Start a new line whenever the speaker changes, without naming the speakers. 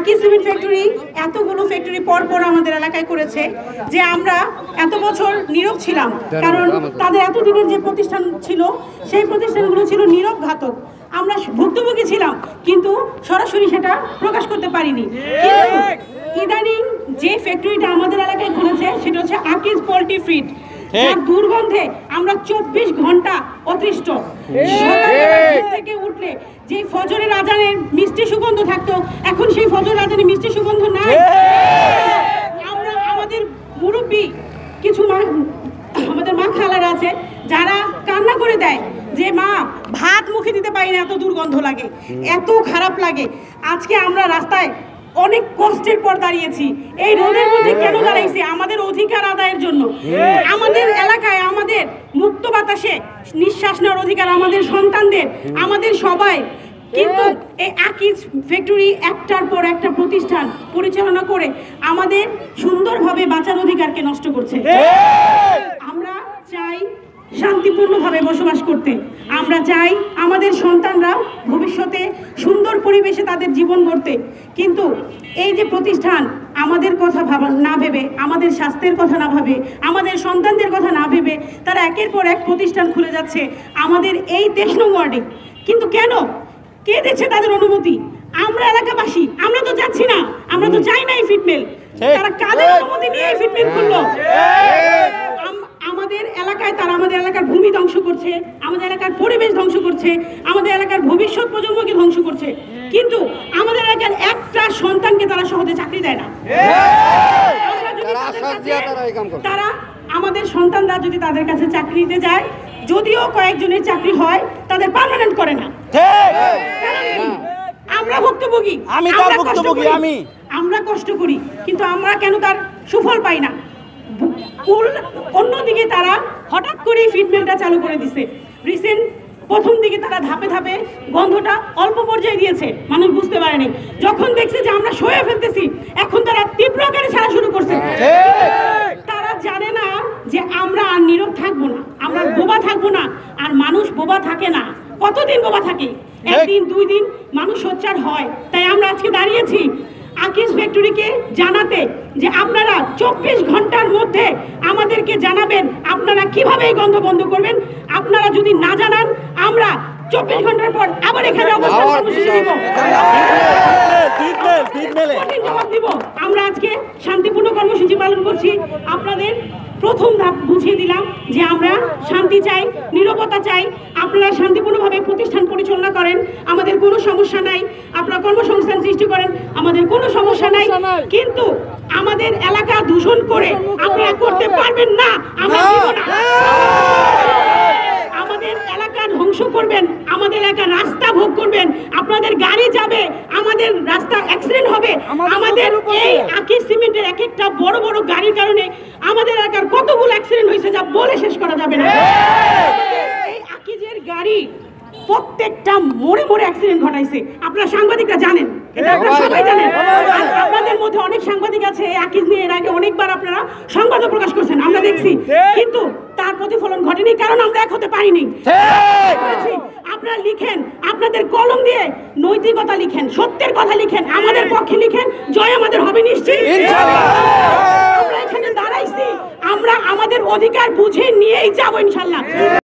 আকি cement factory এতগুলো factory পরপর আমাদের এলাকায় করেছে যে আমরা এত বছর নীরব ছিলাম, কারণ তাদের এতদিনের যে প্রতিষ্ঠান ছিল সেই প্রতিষ্ঠানগুলো ছিল নীরব ঘাতক। আমরা ভুক্তভোগী ছিলাম কিন্তু সরাসরি সেটা প্রকাশ করতে পারিনি। কিন্তু ইদানিং যে ফ্যাক্টরিটা আমাদের এলাকায় খুলেছে সেটা হচ্ছে আকিজ পোল্ট্রি ফিড, যার দুর্গন্ধে আমরা 24 ঘন্টা অতৃষ্ট। থেকে উঠলে যে ফজরের আজানের মিষ্টি সুগন্ধ থাকতো, এখন সেই ফজরের আজানে মিষ্টি সুগন্ধ নাই। আমরা আমাদের মুরব্বী কিছু আমাদের মা খালারা আছে যারা কান্না করে দেয় যে মা ভাত মুখে দিতে পারি না, এত দুর্গন্ধ লাগে, এত খারাপ লাগে। আজকে আমরা রাস্তায় অনেক কষ্টের পর দাঁড়িয়েছি, এই রোদের মধ্যে কেন দাঁড়াইছি? আমাদের অধিকার আদায়ের জন্য। আমাদের এলাকায় আমাদের মুক্ত বাতাসে নিঃশ্বাস নেওয়ার অধিকার আমাদের সন্তানদের, আমাদের সবাই। কিন্তু এই আকিজ ফ্যাক্টরি একটার পর একটা প্রতিষ্ঠান পরিচালনা করে আমাদের সুন্দরভাবে বাঁচার অধিকারকে নষ্ট করছে। আমরা চাই শান্তিপূর্ণভাবে বসবাস করতে, আমরা চাই আমাদের সন্তানরা ভবিষ্যতে সুন্দর পরিবেশে তাদের জীবন গড়তে। কিন্তু এই যে প্রতিষ্ঠান আমাদের কথা না ভেবে, আমাদের স্বাস্থ্যের কথা না ভাবে, আমাদের সন্তানদের কথা না ভেবে তারা একের পর এক প্রতিষ্ঠান খুলে যাচ্ছে আমাদের এই 23 নং ওয়ার্ডে। কিন্তু কেন? কে দিচ্ছে তাদের অনুমতি? আমরা এলাকাবাসী, আমরা তো যাচ্ছি না, আমরা তো চাই না এই ফিটমেল। তারা কাদের অনুমতি নিয়ে এই ফিটমেল খুললো? আমাদের এলাকায় তারা আমাদের এলাকার ভূমি ধ্বংস করছে, আমাদের এলাকার পরিবেশ ধ্বংস করছে, আমাদের এলাকার ভবিষ্যৎ প্রজন্মকে ধ্বংস করছে। কিন্তু আমাদের এলাকার একটা সন্তানকে তারা সহজে চাকরি দেয় না। তারা আমাদের সন্তানরা যদি তাদের কাছে চাকরি দিতে যায়, যদিও কয়েকজনের চাকরি হয়, তাদের পার্মানেন্ট করে না। আমরা ভুক্তভোগী, আমরা কষ্ট করি, কিন্তু আমরা কেন তার সুফল পাই না? অন্যদিকে তারা হঠাৎ করে ফিটমেলটা চালু করে দিছে। রিসেন্ট প্রথম দিকে তারা ধাপে ধাপে গন্ধটা অল্প পর্যায়ে দিয়েছে, মানুষ বুঝতে পারেনি। যখন দেখছে যে আমরা সয়ে ফেলতেছি, এখন তারা তীব্র আকারে ছাড়া শুরু করছে। তারা জানে না যে আমরা আর নীরব থাকবো না, আমরা বোবা থাকবো না। আর মানুষ বোবা থাকে না, কতদিন বোবা থাকে? একদিন, 2 দিন মানুষ সোচ্চার হয়। তাই আমরা আজকে দাঁড়িয়েছি আকিজ ফ্যাক্টরিকে জানাতে যে আপনারা 24 ঘন্টার মধ্যে আমাদেরকে জানাবেন আপনারা কিভাবে এই গন্ধ বন্ধ করবেন। আপনারা যদি না জানান, আমরা 24 ঘন্টার পর আবার এখানে অবস্থান কর্মসূচি দিব, জবাব দিব। আমরা আজকে শান্তিপূর্ণ কর্মসূচি পালন করছি। আপনাদের প্রথম ধাপ বুঝিয়ে দিলাম যে আমরা শান্তি চাই, নীরবতা চাই। আপনারা শান্তিপূর্ণভাবে প্রতিষ্ঠান পরিচালনা করেন, আমাদের কোনো সমস্যা নাই। আপনারা কর্মসংস্থান সৃষ্টি করেন, আমাদের কোনো সমস্যা নাই। কিন্তু আমাদের এলাকা দূষণ করে আপনারা করতে পারবেন না, আমরা দিব না। আমাদের এলাকা ধ্বংস করবেন, আমাদের এলাকার রাস্তা ভোগ করবেন, আপনাদের গাড়ি যাবে, আমাদের রাস্তা অ্যাক্সিডেন্ট হবে। আমাদের এই আকিজ সিমেন্টের এক একটা বড় বড় গাড়ির কারণে আমাদের এলাকার কতগুলো অ্যাক্সিডেন্ট হয়েছে যা বলে শেষ করা যাবে না। এই আকিজের গাড়ি প্রত্যেকটা মোড়ে মোড়ে অ্যাক্সিডেন্ট ঘটাইছে। আপনারা সাংবাদিকরা জানেন, এটা আপনারা সবাই জানেন। আপনাদের মধ্যে অনেক সাংবাদিক আছে আকিজ নিয়ে এর আগে অনেকবার আপনারা সংবাদও প্রকাশ করছেন, আমরা দেখছি। কিন্তু তার প্রতিফলন ঘটেনি, কারণ আমরা এক হতে পারিনি। আপনারা লিখেন, আপনাদের কলম দিয়ে নৈতিকতা লিখেন, সত্যের কথা লিখেন, আমাদের পক্ষে লিখেন, জয় আমাদের হবে নিশ্চিত। আমরা এখানে দাঁড়াইছি, আমরা আমাদের অধিকার বুঝে নিয়েই যাবো ইনশাল্লাহ।